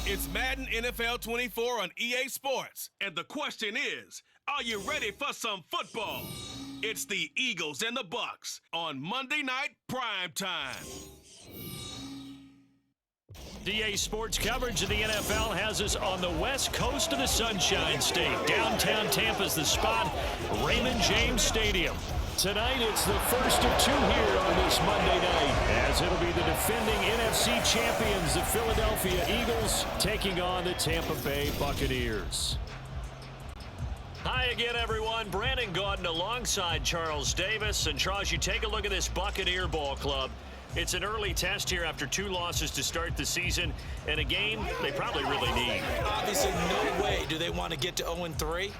It's Madden NFL 24 on EA Sports. And the question is, are you ready for some football? It's the Eagles and the Bucs on Monday Night Prime Time. EA Sports coverage of the NFL has us on the west coast of the Sunshine State. Downtown Tampa's the spot, Raymond James Stadium. Tonight, it's the first of two here on this Monday night, as it'll be the defending NFC champions, the Philadelphia Eagles, taking on the Tampa Bay Buccaneers. Hi again, everyone. Brandon Gaudin alongside Charles Davis. And Charles, you take a look at this Buccaneer ball club. It's an early test here after two losses to start the season, and a game they probably really need. Obviously, no way do they want to get to 0-3.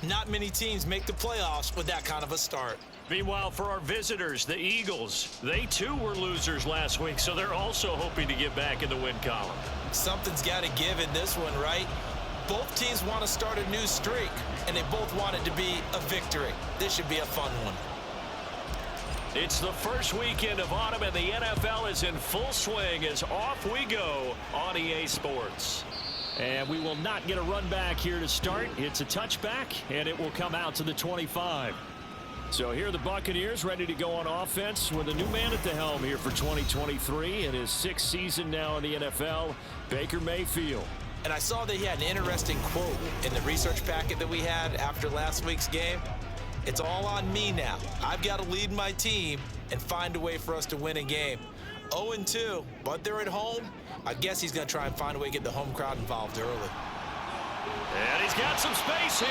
Not many teams make the playoffs with that kind of a start. Meanwhile, for our visitors, the Eagles, they too were losers last week, so they're also hoping to get back in the win column. Something's got to give in this one, right? Both teams want to start a new streak, and they both want it to be a victory. This should be a fun one. It's the first weekend of autumn, and the NFL is in full swing as off we go on EA Sports. And we will not get a run back here to start. It's a touchback, and it will come out to the 25. So here are the Buccaneers ready to go on offense with a new man at the helm here for 2023 in his sixth season now in the NFL, Baker Mayfield. And I saw that he had an interesting quote in the research packet that we had after last week's game. It's all on me now. I've got to lead my team and find a way for us to win a game. 0-2, but they're at home. I guess he's going to try and find a way to get the home crowd involved early. And he's got some space here.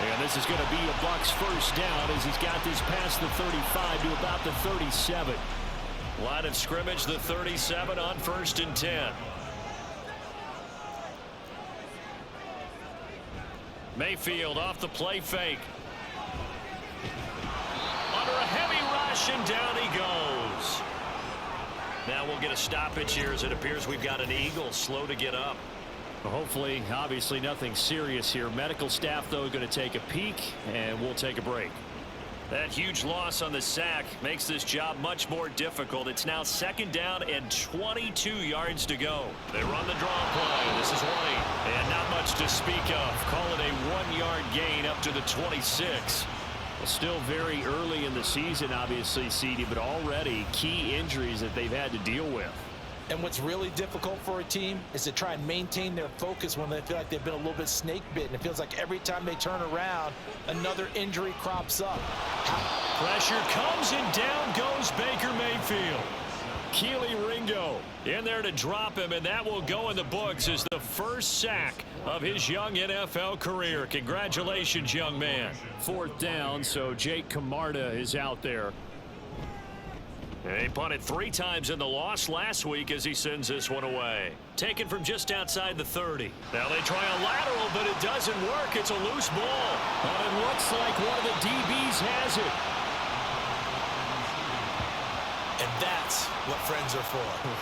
And this is going to be a Bucs first down as he's got this past the 35 to about the 37. Line of scrimmage, the 37 on 1st and 10. Mayfield off the play fake. Under a heavy rush, and down he goes. Now we'll get a stoppage here as it appears we've got an Eagle slow to get up. Hopefully, obviously nothing serious here. Medical staff, though, going to take a peek, and we'll take a break. That huge loss on the sack makes this job much more difficult. It's now 2nd down and 22 yards to go. They run the draw play. This is White, and not much to speak of. Call it a 1-yard gain up to the 26. Well, still very early in the season, obviously, CD, but already key injuries that they've had to deal with. And what's really difficult for a team is to try and maintain their focus when they feel like they've been a little bit snake bitten. It feels like every time they turn around, another injury crops up. Pressure comes, and down goes Baker Mayfield. Keely Ringo in there to drop him, and that will go in the books as the first sack of his young NFL career. Congratulations, young man. 4th down, so Jake Camarda is out there. He punted 3 times in the loss last week as he sends this one away. Taken from just outside the 30. Now they try a lateral, but it doesn't work. It's a loose ball. And it looks like one of the DBs has it. And that's what friends are for.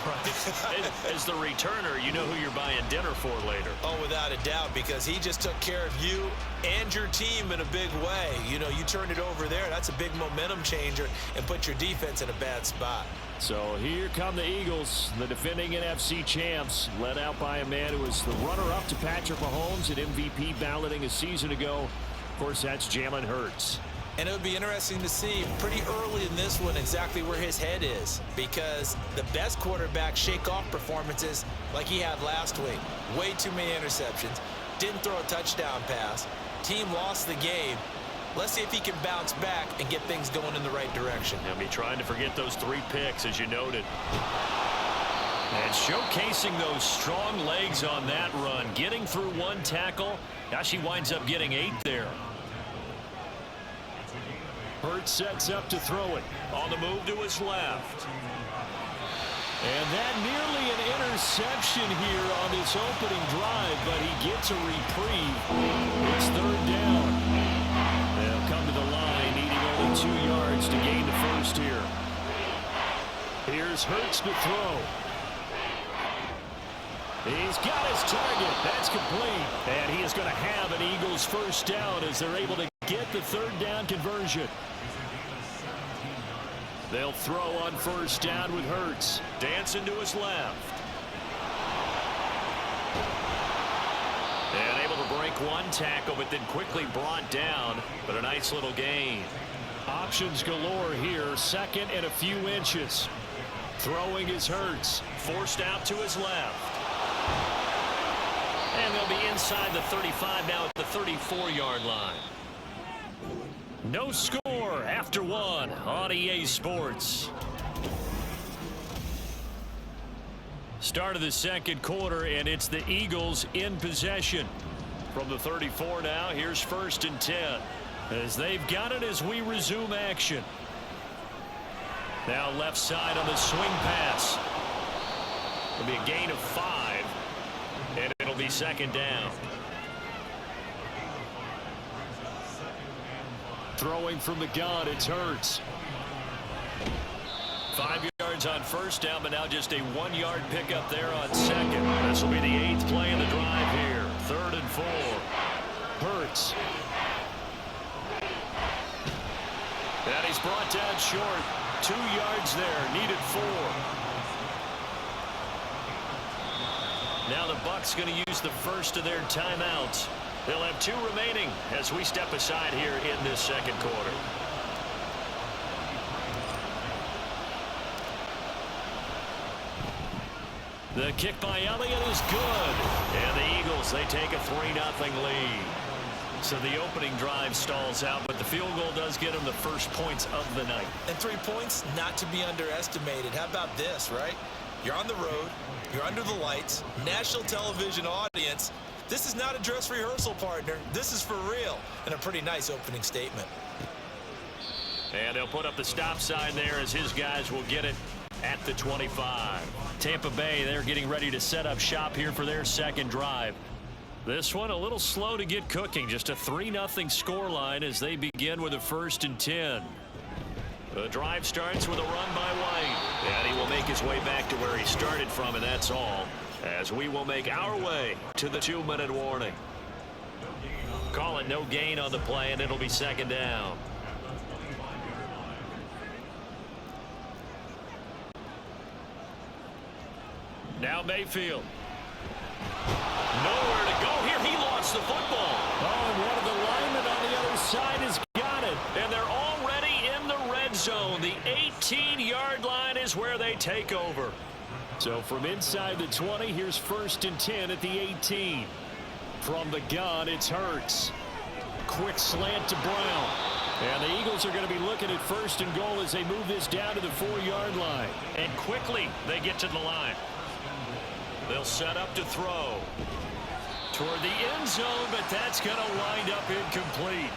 Right. As the returner, you know who you're buying dinner for later. Oh, without a doubt, because he just took care of you and your team in a big way. You know, you turned it over there. That's a big momentum changer and put your defense in a bad spot. So here come the Eagles, the defending NFC champs, led out by a man who was the runner-up to Patrick Mahomes at MVP balloting a season ago. Of course, that's Jalen Hurts. And it would be interesting to see pretty early in this one exactly where his head is, because the best quarterback shake-off performances like he had last week, way too many interceptions, didn't throw a touchdown pass, team lost the game. Let's see if he can bounce back and get things going in the right direction. He'll be trying to forget those 3 picks, as you noted. And showcasing those strong legs on that run, getting through 1 tackle. Now she winds up getting 8 there. Hurts sets up to throw it. On the move to his left. And that nearly an interception here on this opening drive, but he gets a reprieve. It's 3rd down. They'll come to the line, needing only 2 yards to gain the first here. Here's Hurts to throw. He's got his target. That's complete. And he is going to have an Eagles first down as they're able to get the 3rd down conversion. They'll throw on 1st down with Hurts. Dancing to his left. And able to break one tackle, but then quickly brought down. But a nice little gain. Options galore here. Second and a few inches. Throwing is Hurts. Forced out to his left. And they'll be inside the 35 now at the 34-yard line. No score after one on EA Sports. Start of the second quarter, and it's the Eagles in possession. From the 34 now, here's 1st and 10. As they've got it as we resume action. Now left side on the swing pass. It'll be a gain of 5, and it'll be 2nd down. Throwing from the gun, it's Hurts. 5 yards on 1st down, but now just a 1-yard pickup there on 2nd. This will be the 8th play of the drive here. 3rd and 4. Hurts. And he's brought down short. 2 yards there, needed 4. Now the Bucs going to use the first of their timeouts. They'll have 2 remaining as we step aside here in this second quarter. The kick by Elliott is good. And the Eagles, they take a 3-0 lead. So the opening drive stalls out, but the field goal does get them the first points of the night. And 3 points, not to be underestimated. How about this, right? You're on the road. You're under the lights. National television audience. This is not a dress rehearsal, partner. This is for real. And a pretty nice opening statement. And they'll put up the stop sign there as his guys will get it at the 25. Tampa Bay, they're getting ready to set up shop here for their second drive. This one a little slow to get cooking. Just a 3-0 scoreline as they begin with a 1st and 10. The drive starts with a run by White. And he will make his way back to where he started from, and that's all. As we will make our way to the 2-minute warning. Call it no gain on the play, and it'll be 2nd down. Now Mayfield. Nowhere to go here. He lost the football. Oh, and one of the linemen on the other side has got it. And they're already in the red zone. The 18-yard line is where they take over. So from inside the 20, here's 1st and 10 at the 18. From the gun, it's Hurts. Quick slant to Brown. And the Eagles are going to be looking at 1st and goal as they move this down to the 4-yard line. And quickly they get to the line. They'll set up to throw toward the end zone, but that's going to wind up incomplete.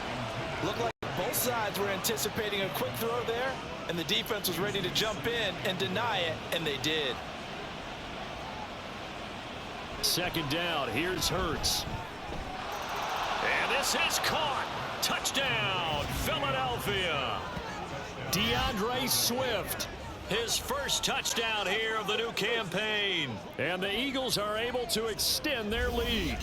Looked like both sides were anticipating a quick throw there, and the defense was ready to jump in and deny it, and they did. 2nd down. Here's Hurts. And this is caught. Touchdown, Philadelphia. DeAndre Swift. His first touchdown here of the new campaign. And the Eagles are able to extend their lead.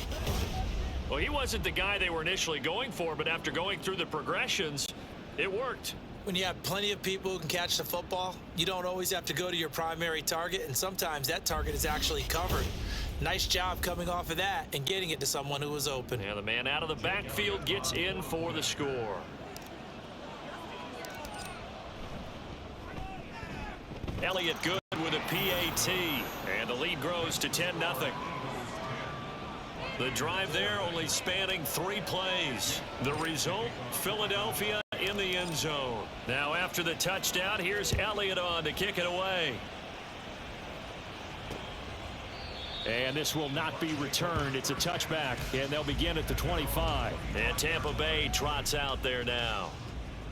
Well, he wasn't the guy they were initially going for, but after going through the progressions, it worked. When you have plenty of people who can catch the football, you don't always have to go to your primary target, and sometimes that target is actually covered. Nice job coming off of that and getting it to someone who was open. And the man out of the backfield gets in for the score. Elliott good with a PAT, and the lead grows to 10-0. The drive there only spanning 3 plays. The result, Philadelphia in the end zone. Now after the touchdown, here's Elliott on to kick it away. And this will not be returned. It's a touchback, and they'll begin at the 25. And Tampa Bay trots out there now.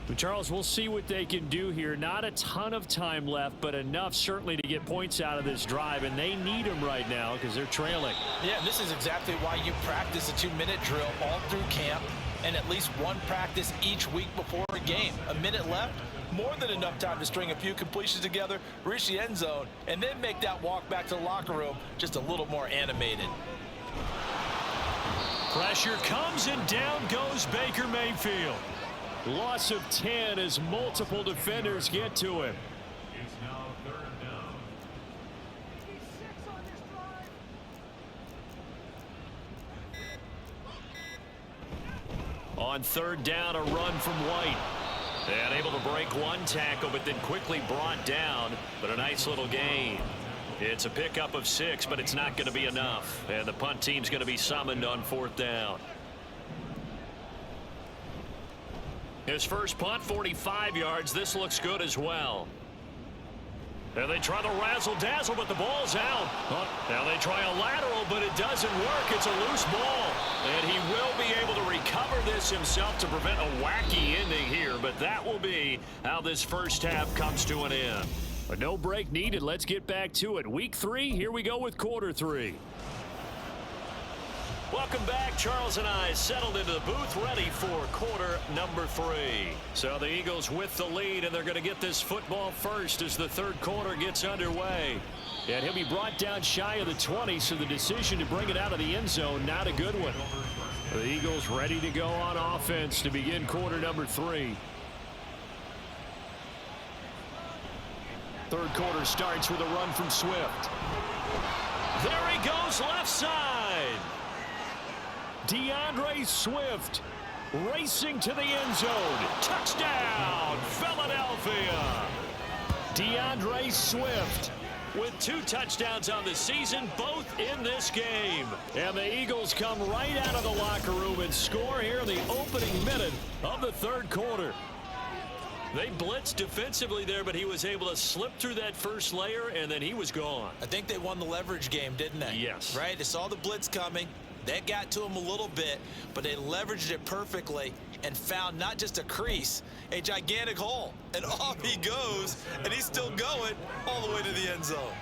But Charles, we'll see what they can do here. Not a ton of time left, but enough certainly to get points out of this drive, and they need them right now because they're trailing. Yeah, and this is exactly why you practice a 2-minute drill all through camp and at least one practice each week before a game. A minute left, more than enough time to string a few completions together, reach the end zone, and then make that walk back to the locker room just a little more animated. Pressure comes, and down goes Baker Mayfield. Loss of 10 as multiple defenders get to him. on third down, a run from White. And able to break one tackle, but then quickly brought down. But a nice little gain. It's a pickup of 6, but it's not going to be enough. And the punt team's going to be summoned on fourth down. His first punt, 45 yards. This looks good as well. And they try the razzle-dazzle, but the ball's out. Now they try a lateral, but it doesn't work. It's a loose ball. And he will be able to recover this himself to prevent a wacky ending here. But that will be how this first half comes to an end. But no break needed. Let's get back to it. Week 3, here we go with quarter 3. Welcome back. Charles and I settled into the booth ready for quarter number 3. So the Eagles with the lead, and they're going to get this football first as the third quarter gets underway. And he'll be brought down shy of the 20, so the decision to bring it out of the end zone, not a good one. The Eagles ready to go on offense to begin quarter number 3. Third quarter starts with a run from Swift. There he goes left side. DeAndre Swift racing to the end zone. Touchdown, Philadelphia. DeAndre Swift with 2 touchdowns on the season, both in this game. And the Eagles come right out of the locker room and score here in the opening minute of the third quarter. They blitzed defensively there, but he was able to slip through that first layer, and then he was gone. I think they won the leverage game, didn't they? Yes. Right? They saw the blitz coming. That got to him a little bit, but they leveraged it perfectly and found not just a crease, a gigantic hole. And off he goes, and he's still going all the way to the end zone.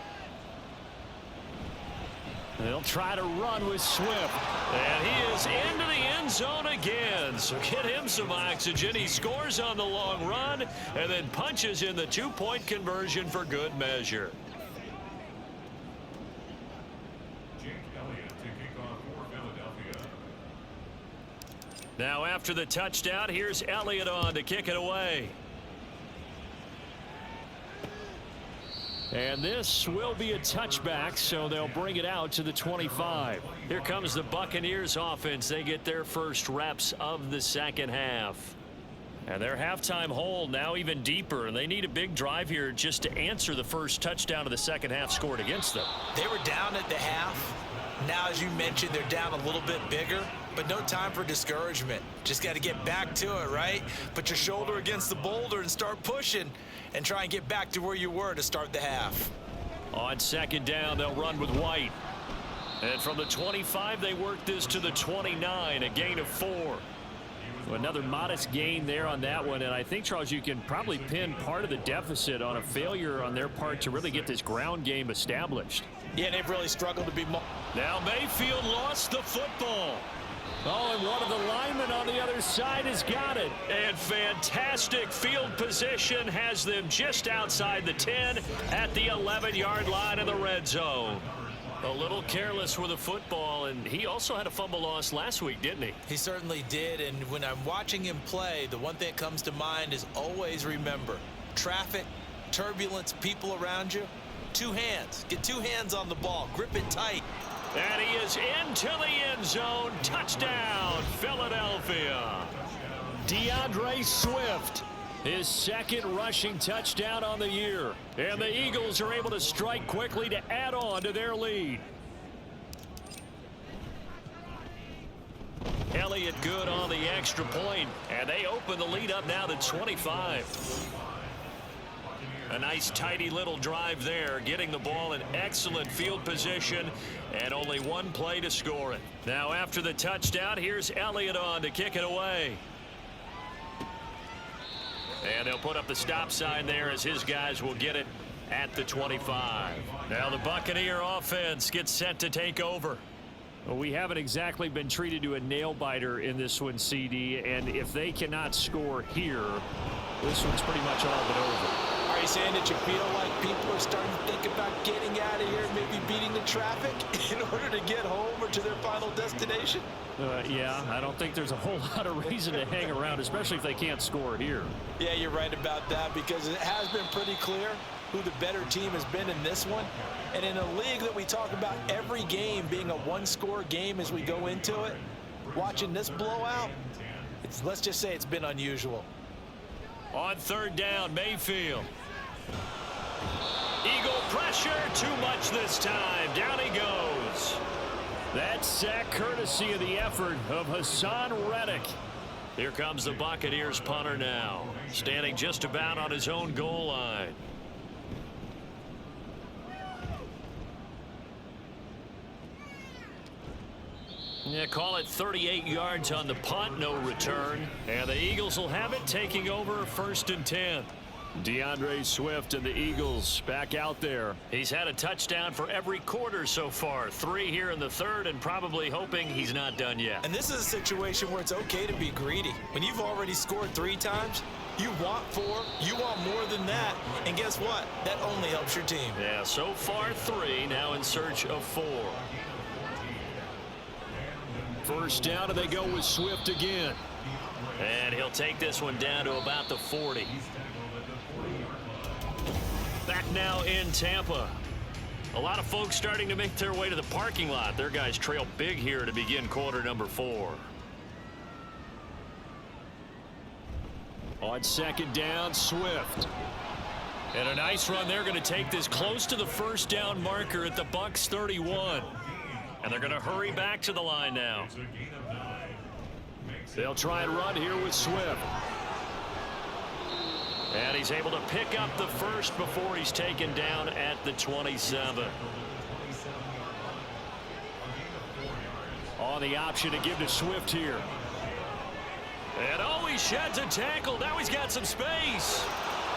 They'll try to run with Swift. And he is into the end zone again. So get him some oxygen. He scores on the long run and then punches in the 2-point conversion for good measure. Now after the touchdown, here's Elliott on to kick it away. And this will be a touchback, so they'll bring it out to the 25. Here comes the Buccaneers offense. They get their first reps of the second half. And their halftime hole now even deeper, and they need a big drive here just to answer the first touchdown of the second half scored against them. They were down at the half. Now, as you mentioned, they're down a little bit bigger, but no time for discouragement. Just got to get back to it, right? Put your shoulder against the boulder and start pushing and try and get back to where you were to start the half. On second down, they'll run with White. And from the 25, they work this to the 29, a gain of 4. Another modest gain there on that one, and I think, Charles, you can probably pin part of the deficit on a failure on their part to really get this ground game established. Yeah, they've really struggled to be more. Now Mayfield lost the football. Oh, and one of the linemen on the other side has got it. And fantastic field position has them just outside the 10 at the 11-yard line of the red zone. A little careless with the football, and he also had a fumble loss last week, didn't he? He certainly did, and when I'm watching him play, the one thing that comes to mind is always remember, traffic, turbulence, people around you, 2 hands. Get 2 hands on the ball. Grip it tight. And he is into the end zone. Touchdown, Philadelphia. DeAndre Swift, his second rushing touchdown on the year. And the Eagles are able to strike quickly to add on to their lead. Elliott good on the extra point, and they open the lead up now to 25. A nice tidy little drive there, getting the ball in excellent field position, and only one play to score it. Now after the touchdown, here's Elliott on to kick it away. And they'll put up the stop sign there as his guys will get it at the 25. Now the Buccaneer offense gets set to take over. Well, we haven't exactly been treated to a nail-biter in this one, CD, and if they cannot score here, this one's pretty much all but over. Are you saying that you feel like people are starting to think about getting out of here, maybe beating the traffic in order to get home or to their final destination? Yeah, I don't think there's a whole lot of reason to hang around, especially if they can't score here. Yeah, you're right about that, because it has been pretty clear who the better team has been in this one. And in a league that we talk about every game being a one-score game as we go into it, watching this blowout, Let's just say it's been unusual. On third down, Mayfield. Eagle pressure, too much this time. Down he goes. That sack courtesy of the effort of Hassan Reddick. Here comes the Buccaneers punter now, standing just about on his own goal line. Yeah, call it 38 yards on the punt, no return. And the Eagles will have it, taking over 1st and 10. DeAndre Swift and the Eagles back out there. He's had a touchdown for every quarter so far. 3 here in the third, and probably hoping he's not done yet. And this is a situation where it's okay to be greedy. When you've already scored 3 times, you want 4, you want more than that. And guess what? That only helps your team. Yeah, so far 3, now in search of 4. First down, and they go with Swift again. And he'll take this one down to about the 40. Back now in Tampa. A lot of folks starting to make their way to the parking lot. Their guys trail big here to begin quarter number 4. On second down, Swift. And a nice run. They're going to take this close to the first down marker at the Bucs 31. And they're going to hurry back to the line now. They'll try and run here with Swift. And he's able to pick up the first before he's taken down at the 27. On the option to give to Swift here. And oh, he sheds a tackle. Now he's got some space.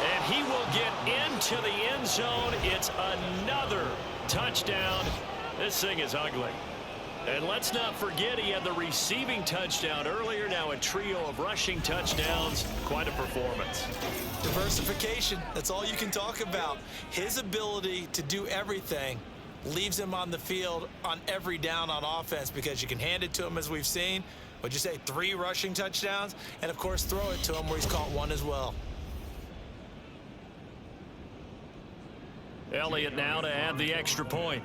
And he will get into the end zone. It's another touchdown. This thing is ugly. And let's not forget he had the receiving touchdown earlier. Now a trio of rushing touchdowns. Quite a performance. Diversification. That's all you can talk about. His ability to do everything leaves him on the field on every down on offense because you can hand it to him, as we've seen. Would you say 3 rushing touchdowns? And, of course, throw it to him where he's caught 1 as well. Elliott now to add the extra point.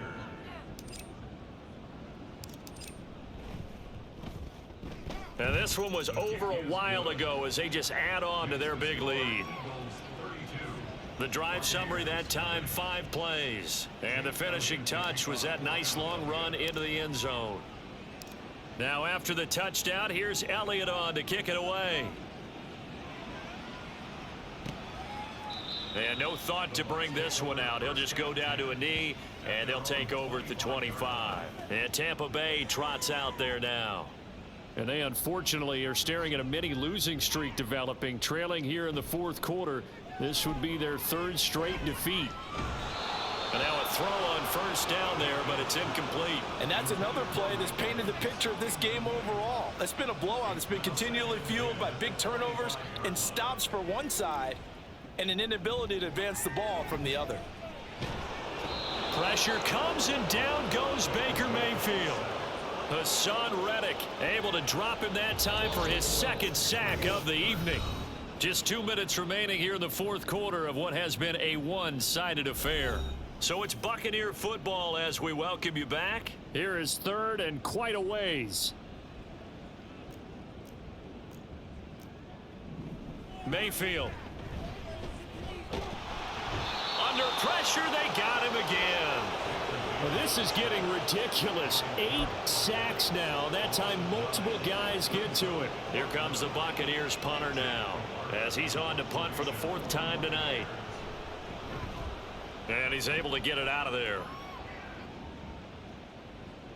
And this one was over a while ago as they just add on to their big lead. The drive summary that time, 5 plays. And the finishing touch was that nice long run into the end zone. Now after the touchdown, here's Elliott on to kick it away. And no thought to bring this one out. He'll just go down to a knee, and they'll take over at the 25. And Tampa Bay trots out there now. And they unfortunately are staring at a mini losing streak developing, trailing here in the 4th quarter. This would be their 3rd straight defeat. And now a throw on first down there, but it's incomplete. And that's another play that's painted the picture of this game overall. It's been a blowout. It's been continually fueled by big turnovers and stops for one side and an inability to advance the ball from the other. Pressure comes, and down goes Baker Mayfield. Hassan Reddick able to drop him that time for his 2nd sack of the evening. Just 2 minutes remaining here in the 4th quarter of what has been a one-sided affair. So it's Buccaneer football as we welcome you back. Here is 3rd and quite a ways. Mayfield. Under pressure, they got him again. Well, this is getting ridiculous. 8 sacks now. That time multiple guys get to it. Here comes the Buccaneers punter now as he's on to punt for the 4th time tonight. And he's able to get it out of there.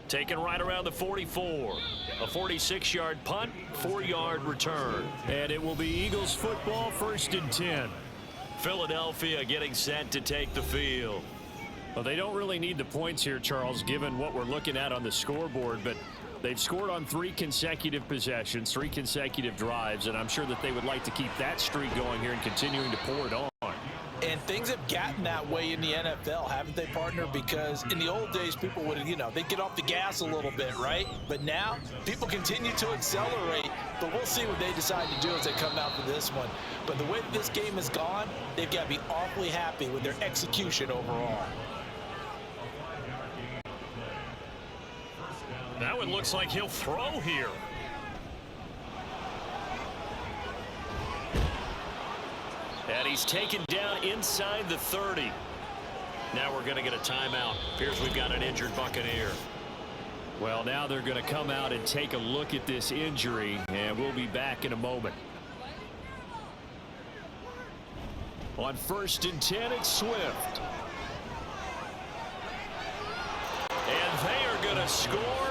Taken right around the 44. A 46-yard punt, 4-yard return. And it will be Eagles football, 1st and 10. Philadelphia getting set to take the field. Well, they don't really need the points here, Charles, given what we're looking at on the scoreboard, but they've scored on 3 consecutive possessions, 3 consecutive drives, and I'm sure that they would like to keep that streak going here and continuing to pour it on. And things have gotten that way in the NFL, haven't they, partner? Because in the old days, people would, they'd get off the gas a little bit, right? But now, people continue to accelerate, but we'll see what they decide to do as they come out for this one. But the way that this game has gone, they've got to be awfully happy with their execution overall. Now it looks like he'll throw here. And he's taken down inside the 30. Now we're going to get a timeout. Appears we've got an injured Buccaneer. Well, now they're going to come out and take a look at this injury, and we'll be back in a moment. On 1st and 10, it's Swift. And they are going to score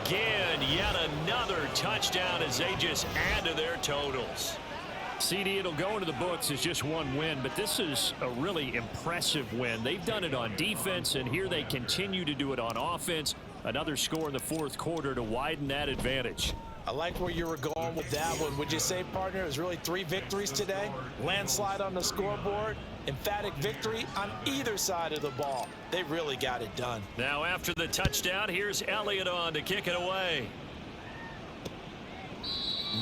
again. Yet another touchdown as they just add to their totals. CD, it'll go into the books as just one win, but this is a really impressive win. They've done it on defense, and here they continue to do it on offense. Another score in the 4th quarter to widen that advantage. I like where you were going with that one. Would you say, partner, it was really 3 victories today? Landslide on the scoreboard, emphatic victory on either side of the ball. They really got it done. Now after the touchdown, here's Elliott on to kick it away.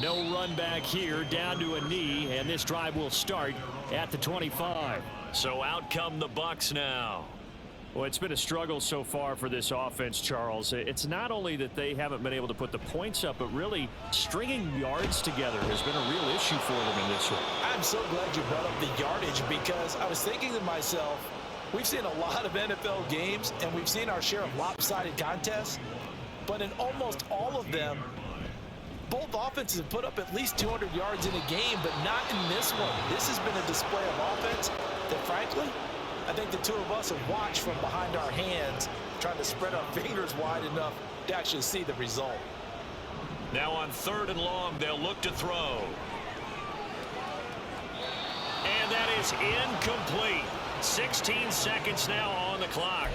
No run back here, down to a knee, and this drive will start at the 25. So out come the Bucs now. Well, it's been a struggle so far for this offense, Charles. It's not only that they haven't been able to put the points up, but really stringing yards together has been a real issue for them in this one. I'm so glad you brought up the yardage because I was thinking to myself, we've seen a lot of NFL games and we've seen our share of lopsided contests, but in almost all of them, both offenses have put up at least 200 yards in a game, but not in this one. This has been a display of offense that, frankly, I think the two of us have watched from behind our hands, trying to spread our fingers wide enough to actually see the result. Now on 3rd and long, they'll look to throw. And that is incomplete. 16 seconds now on the clock.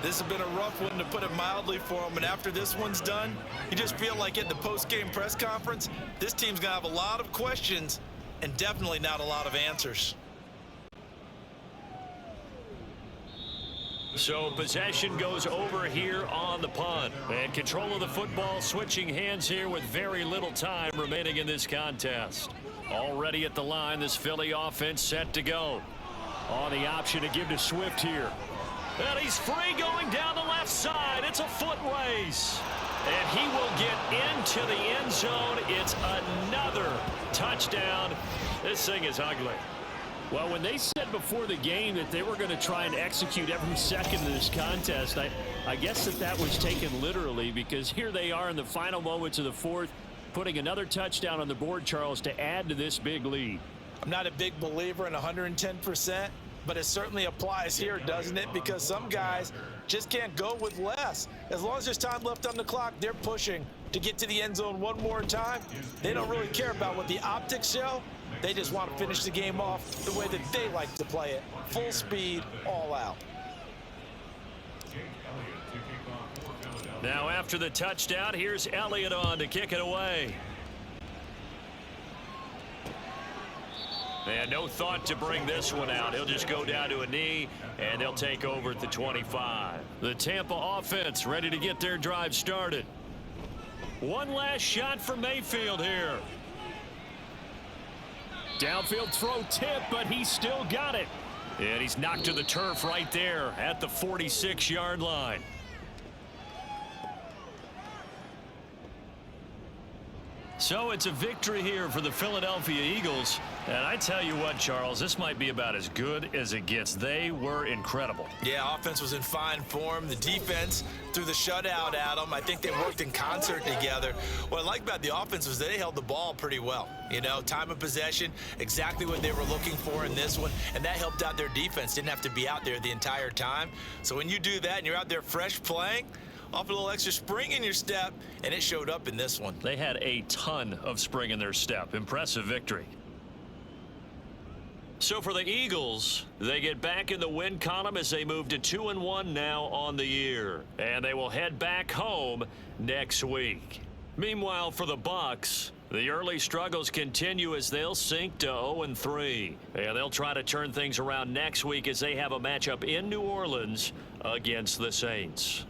This has been a rough one, to put it mildly, for them. And after this one's done, you just feel like at the post-game press conference, this team's going to have a lot of questions and definitely not a lot of answers. So possession goes over here on the punt. And control of the football switching hands here with very little time remaining in this contest. Already at the line, this Philly offense set to go. On the option to give to Swift here. And he's free going down the left side. It's a foot race. And he will get into the end zone. It's another touchdown. This thing is ugly. Well, when they said before the game that they were going to try and execute every second of this contest, I guess that was taken literally, because here they are in the final moments of the 4th, putting another touchdown on the board, Charles, to add to this big lead. I'm not a big believer in 110%, but it certainly applies here, doesn't it? Because some guys just can't go with less. As long as there's time left on the clock, they're pushing to get to the end zone one more time. They don't really care about what the optics show. They just want to finish the game off the way that they like to play it. Full speed, all out. Now after the touchdown, here's Elliott on to kick it away. And no thought to bring this one out. He'll just go down to a knee, and they'll take over at the 25. The Tampa offense ready to get their drive started. One last shot for Mayfield here. Downfield throw tip, but he's still got it. And he's knocked to the turf right there at the 46-yard line. So it's a victory here for the Philadelphia Eagles. And I tell you what, Charles, this might be about as good as it gets. They were incredible. Yeah, offense was in fine form. The defense threw the shutout at them. I think they worked in concert together. What I like about the offense was they held the ball pretty well. You know, time of possession, exactly what they were looking for in this one. And that helped out their defense. Didn't have to be out there the entire time. So when you do that and you're out there fresh playing, off a little extra spring in your step, and it showed up in this one. They had a ton of spring in their step. Impressive victory. So for the Eagles, they get back in the win column as they move to 2-1 now on the year. And they will head back home next week. Meanwhile, for the Bucs, the early struggles continue as they'll sink to 0-3. And they'll try to turn things around next week as they have a matchup in New Orleans against the Saints.